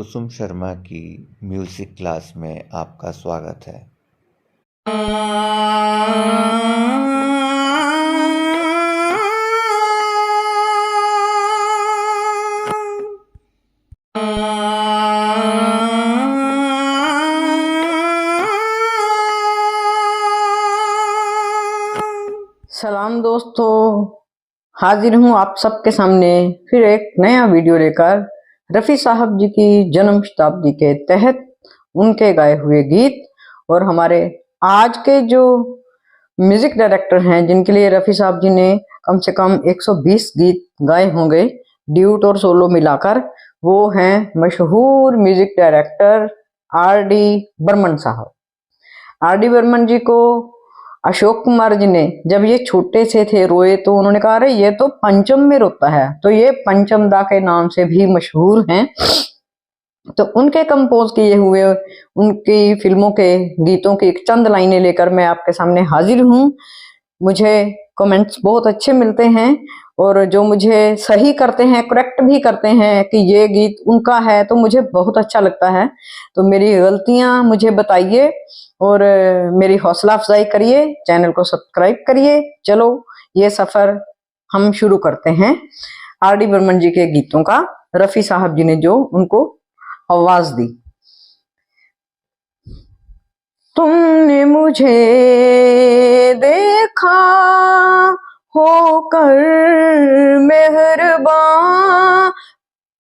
कुसुम शर्मा की music class में आपका स्वागत है। सलाम दोस्तों, हाजिर हूँ आप सबके सामने फिर एक नया वीडियो लेकर। रफ़ी साहब जी की जन्म शताब्दी के तहत उनके गाए हुए गीत और हमारे आज के जो म्यूजिक डायरेक्टर हैं जिनके लिए रफ़ी साहब जी ने कम से कम 120 गीत गाए होंगे ड्यूट और सोलो मिलाकर, वो हैं मशहूर music director R D Burman साहब। आर डी बर्मन जी को अशोक कुमार जी ने जब ये छोटे से थे रोए तो उन्होंने कहा अरे ये तो पंचम में रोता है, तो ये पंचम दा के नाम से भी मशहूर हैं। तो उनके कंपोज किए हुए उनकी फिल्मों के गीतों की एक चंद लाइनें लेकर मैं आपके सामने हाजिर हूँ। मुझे कमेंट्स बहुत अच्छे मिलते हैं और जो मुझे सही करते हैं, करेक्ट भी करते हैं कि ये गीत उनका है, तो मुझे बहुत अच्छा लगता है। तो मेरी गलतियां मुझे बताइए और मेरी हौसला अफजाई करिए, चैनल को सब्सक्राइब करिए। चलो ये सफर हम शुरू करते हैं आर डी बर्मन जी के गीतों का, रफ़ी साहब जी ने जो उनको आवाज दी। तुमने मुझे देखा होकर मेहरबान,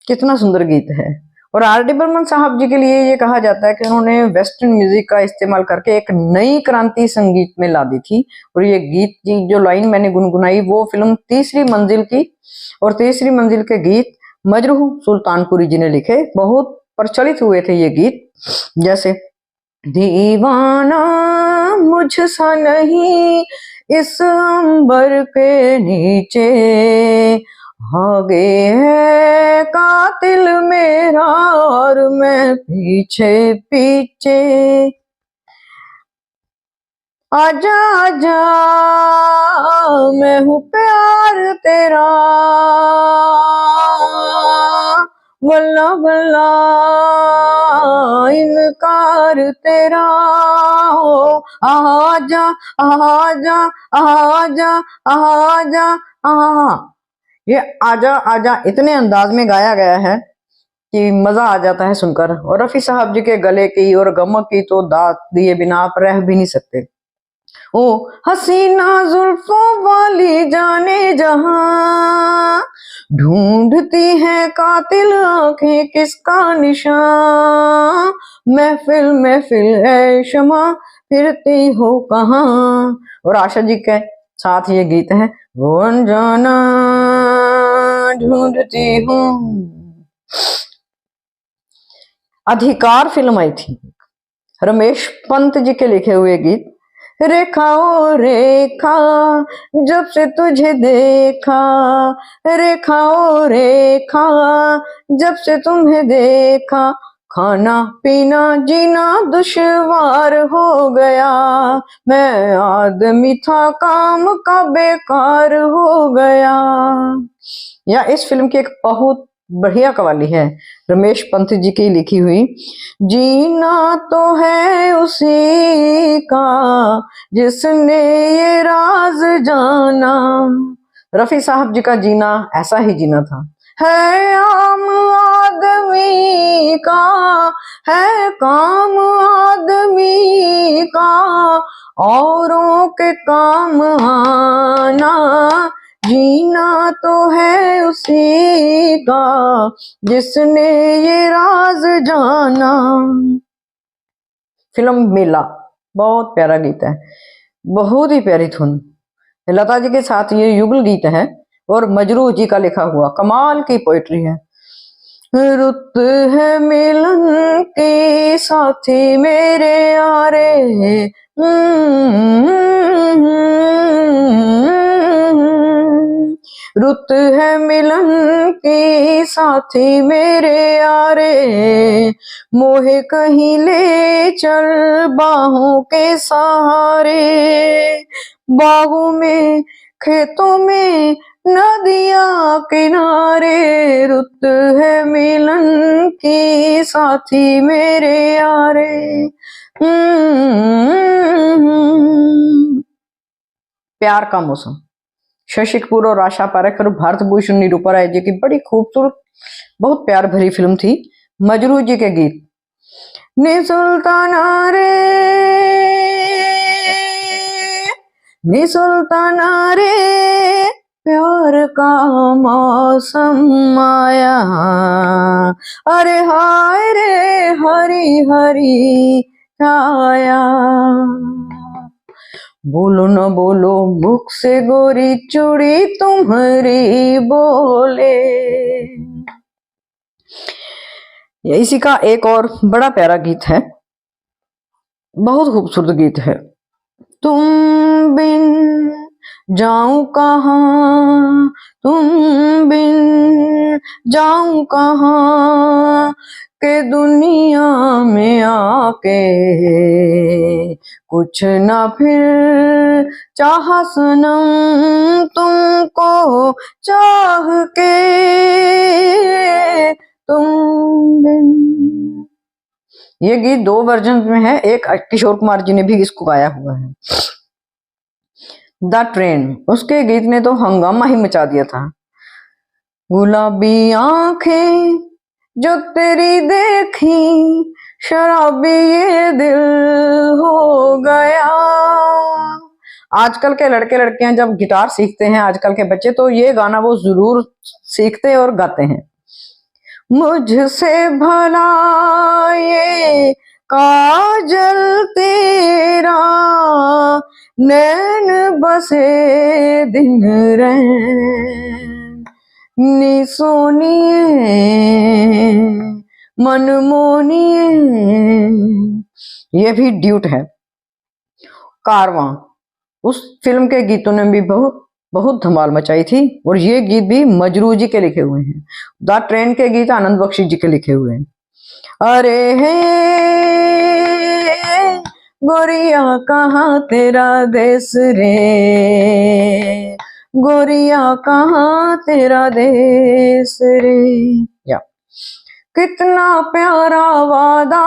कितना सुंदर गीत है। और आर डी बर्मन साहब जी के लिए ये कहा जाता है कि उन्होंने वेस्टर्न म्यूजिक का इस्तेमाल करके एक नई क्रांति संगीत में ला दी थी। और ये गीत की जो लाइन मैंने गुनगुनाई वो फिल्म तीसरी मंजिल की, और तीसरी मंजिल के गीत मजरूह सुल्तानपुरी जी ने लिखे, बहुत प्रचलित हुए थे ये गीत। जैसे दीवाना मुझसा नहीं इस अंबर के नीचे, आगे है कातिल मेरा और मैं पीछे पीछे, आजा आजा मैं हूँ प्यार तेरा, वल्ला वल्ला इनकार तेरा, आजा आजा आजा आजा आ। ये आजा आजा इतने अंदाज में गाया गया है कि मजा आ जाता है सुनकर। और रफ़ी साहब जी के गले की और गमक की तो दात दिए बिना आप रह भी नहीं सकते। ओ हसीना जुल्फों वाली जाने जहां, ढूंढती है कातिल आंखें किसका निशान, महफिल महफिल है शमा फिरती हो कहां। और आशा जी के साथ ये गीत है, वो अनजाना ढूंढती हूँ। अधिकार फिल्म आई थी, रमेश पंत जी के लिखे हुए गीत। रेखा ओ रेखा जब से तुझे देखा, रेखा ओ रेखा जब से तुम्हें देखा, खाना पीना जीना दुश्वार हो गया, मैं आदमी था काम का बेकार हो गया। या इस फिल्म की एक बहुत बढ़िया कवाली है रमेश पंत जी की लिखी हुई, जीना तो है उसी का जिसने ये राज जाना। रफ़ी साहब जी का जीना ऐसा ही जीना था, है आम आदमी का, है काम आदमी का, औरों के काम आना, जीना तो है उसी का जिसने ये राज जाना। फिल्म मेला बहुत प्यारा गीत है, बहुत ही प्यारी धुन, लता जी के साथ ये युगल गीत है और मजरूह जी का लिखा हुआ कमाल की पोइट्री है। रुत है मिलन के साथी मेरे यारे, रुत है मिलन की साथी मेरे यारे, मोहे कहीं ले चल बाहों के सहारे, बाहों में खेतों में नदियां किनारे, रुत है मिलन की साथी मेरे यारे। प्यार का मौसम, शशि कपूर और आशा पारेख और भारत भूषण निरूपा राय जी की बड़ी खूबसूरत, बहुत प्यार भरी फिल्म थी। मजरू जी के गीत, नी सुल्ताना रे, नी सुल्ताना रे, प्यार का मौसम आया, अरे हाय रे हरी हरी छाया। बोलो न बोलो मुख से गोरी चूड़ी तुम्हारी बोले। इसी का एक और बड़ा प्यारा गीत है, बहुत खूबसूरत गीत है। तुम बिन जाऊं कहाँ, तुम बिन जाऊं कहाँ, के दुनिया में आके कुछ ना फिर चाह सनम तुमको चाह के, तुम बिन। ये गीत दो वर्जन में है, एक किशोर कुमार जी ने भी इसको गाया हुआ है। द ट्रेन, उसके गीत ने तो हंगामा ही मचा दिया था। गुलाबी आंखें जो तेरी देखी, शराबी ये दिल हो गया। आजकल के लड़के लड़कियां जब गिटार सीखते हैं, आजकल के बच्चे, तो ये गाना वो जरूर सीखते और गाते हैं। मुझसे भला ये काजल तेरा, नैन बसे दिन रैन, नी सोनिए मनमोनिए। ये भी ड्यूट है। कारवां, उस फिल्म के गीतों ने भी बहुत बहुत धमाल मचाई थी, और ये गीत भी मजरू जी के लिखे हुए हैं। द ट्रेन के गीत आनंद बख्शी जी के लिखे हुए हैं। अरे हे गोरिया कहाँ तेरा देश रे, गोरिया कहाँ तेरा देश रे। या कितना प्यारा वादा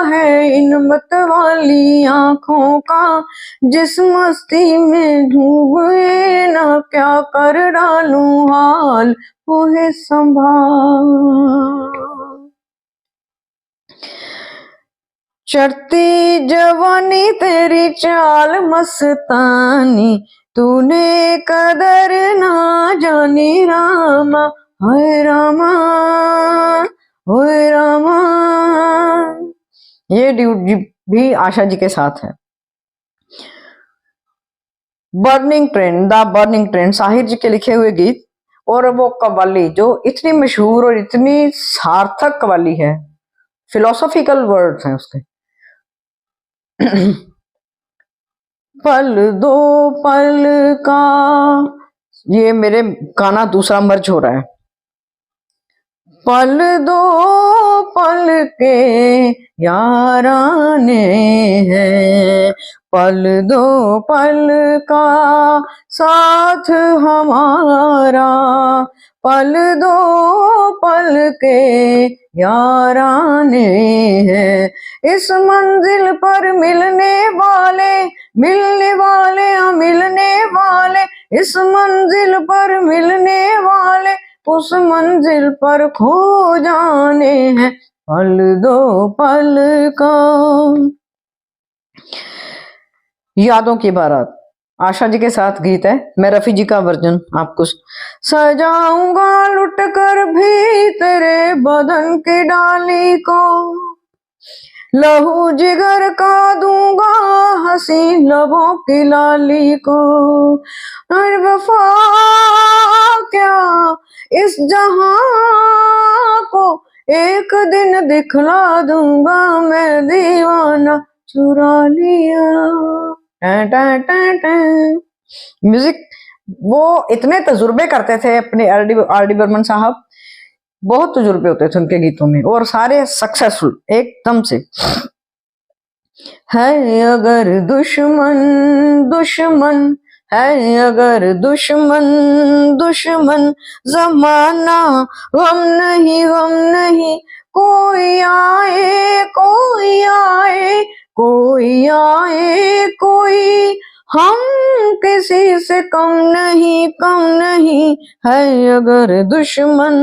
है इन मत वाली आंखों का, जिस मस्ती में डूबे ना क्या कर डालूं हाल मुझे संभाल। चढ़ती जवानी तेरी चाल मस्तानी, तूने कदर ना जानी रामा, हाय रामा हाय रामा। ये ड्यूट भी आशा जी के साथ है। Burning train, the burning train, Sahir ji के लिखे हुए गीत, और वो कव्वाली जो इतनी मशहूर और इतनी सार्थक कव्वाली है, फिलोसॉफिकल वर्ड्स हैं उसके। पल दो पल का, ये मेरे गाना दूसरा मर्ज हो रहा है। पल दो पल के याराने हैं, पल दो पल का साथ हमारा, पल दो पल के याराने हैं। इस मंजिल पर मिलने वाले, मिलने वाले मिलने वाले, इस मंजिल पर मिलने वाले, उस मंजिल पर खो जाने हैं, पल दो पल का। यादों की बारात, आशा जी के साथ गीत है, मैं रफी जी का वर्जन आपको। सजाऊंगा लुट कर भी तेरे बदन की डाली को, लहू जिगर का दूंगा हसी लबों की लाली को, अरे वफा क्या इस जहां को एक दिन दिखला दूंगा, मैं दीवाना चुरा लिया। म्यूजिक, वो इतने तजुर्बे करते थे अपने आर डी बर्मन साहब, बहुत तजुर्बे होते थे उनके गीतों में, और सारे सक्सेसफुल एकदम से। है अगर दुश्मन दुश्मन है अगर दुश्मन दुश्मन जमाना, गम नहीं कोई आए कोई आए कोई आए कोई, हम किसी से कम नहीं है अगर दुश्मन।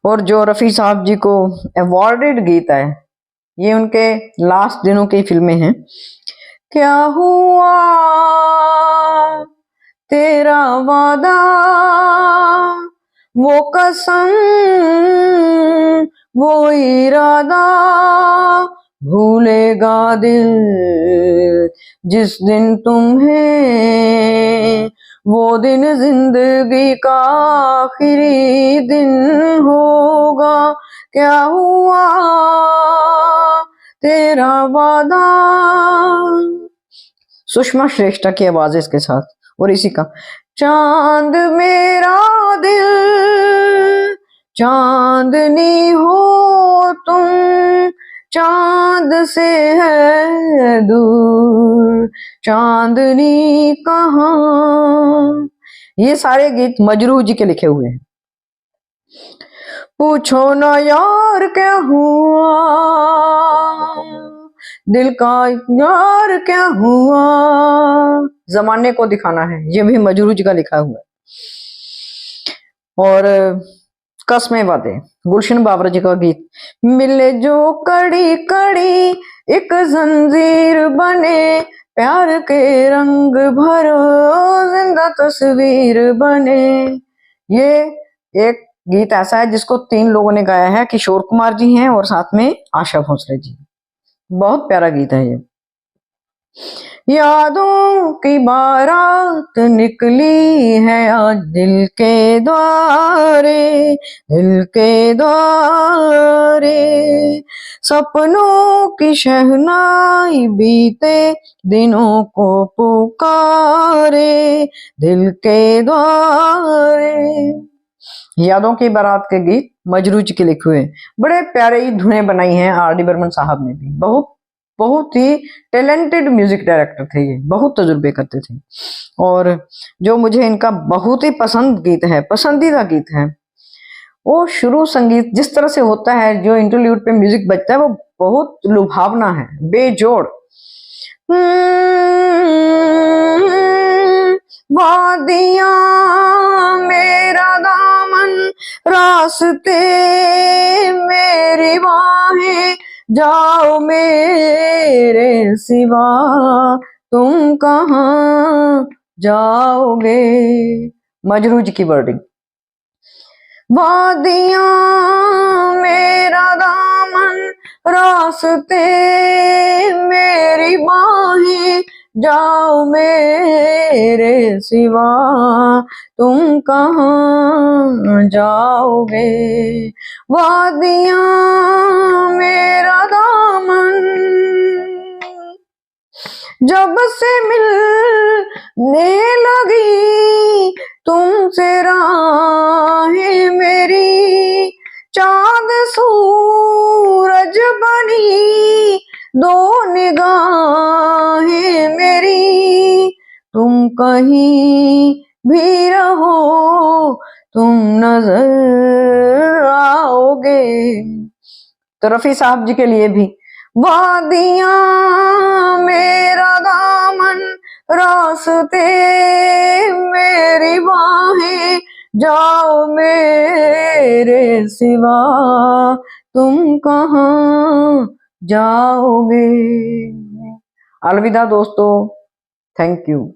और जो रफी साहब जी को अवॉर्डेड गीत है, ये उनके लास्ट दिनों की फिल्में हैं। क्या हुआ तेरा वादा, वो कसम वो इरादा, भूलेगा दिल जिस दिन तुम्हें, वो दिन जिंदगी का आखिरी दिन होगा। क्या हुआ तेरा वादा। सुषमा श्रेष्ठा की आवाज है इसके साथ। और इसी का चांद मेरा दिल चांदनी हो तुम, चांद से है दूर चांदनी कहाँ। ये सारे गीत मजरूह जी के लिखे हुए हैं। पूछो ना यार क्या हुआ, दिल का यार क्या हुआ, जमाने को दिखाना है, ये भी मजरूह जी का लिखा हुआ है। और कसमें वादे, गुलशन बाबरा जी का गीत। मिले जो कड़ी कड़ी एक जंजीर बने, प्यार के रंग भरो जिंदा तस्वीर बने। ये एक गीत ऐसा है जिसको 3 लोगों ने गाया है, किशोर कुमार जी हैं और साथ में आशा भोसले जी। बहुत प्यारा गीत है ये। यादों की बारात निकली है आज दिल के द्वारे, दिल के द्वारे, सपनों की शहनाई बीते दिनों को पुकारे, दिल के द्वारे। यादों की बारात के गीत मजरूह जी के लिखे हुए, बड़े प्यारे ही धुनें बनाई हैं आर.डी. बर्मन साहब ने भी। बहुत ही टैलेंटेड म्यूजिक डायरेक्टर थे ये, बहुत तजुर्बे करते थे। और जो मुझे इनका बहुत ही पसंदीदा गीत है, वो शुरू संगीत जिस तरह से होता है, जो इंटरल्यूड पे म्यूजिक बजता है, वो बहुत लुभावना है, बेजोड़। वादियां मेरा दामन, रास्ते मेरी बाहें, जाओ मेरे सिवा तुम कहाँ जाओगे। मजरूह जी की वर्डिंग। वादियां मेरा दामन, रास्ते मेरी बाहें, जाओ मेरे सिवा तुम कहाँ जाओगे। वादियां मेरा दामन, जब से मिलने लगी तुमसे राहें मेरी, चांद सूरज बनी दो निगाहें मेरी, तुम कहीं भी रहो तुम नजर आओगे। तो रफी साहब जी के लिए भी। वादियां मेरा दामन, रास्ते मेरी बाहें, जाओ मेरे सिवा तुम कहाँ जाओगे। अलविदा दोस्तों, थैंक यू।